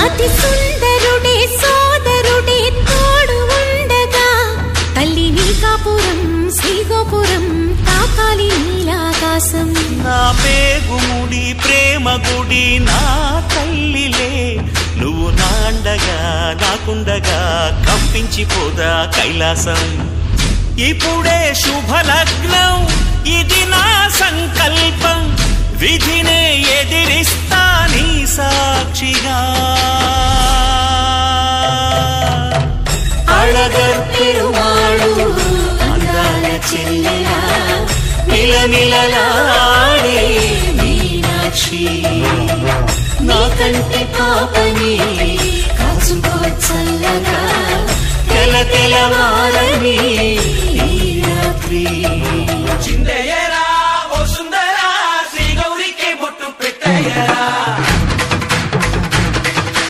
అతి సుందరుడే సోదరుడే తోడు ఉండగా తల్లి నీ కాపురం శ్రీగోపురం తాకాలి నీలాకాశం. నా పేగుముడి ప్రేమ గుడి నా తల్లిలే నువ్వు నాండగా నాకుండగా కంపించిపోదా కైలాసం. ఇప్పుడే శుభలగ్నం ఇది నా సంకల్పం విధినే ఎదిరిస్తా నీ సాక్షిగా. అళగర్ పెరుమాళు అందాల చెల్లెలా మిలమిలలాడే మీనాక్షి నీ కంటి పాపని కాచుకో చల్లగా తెల తెలవారని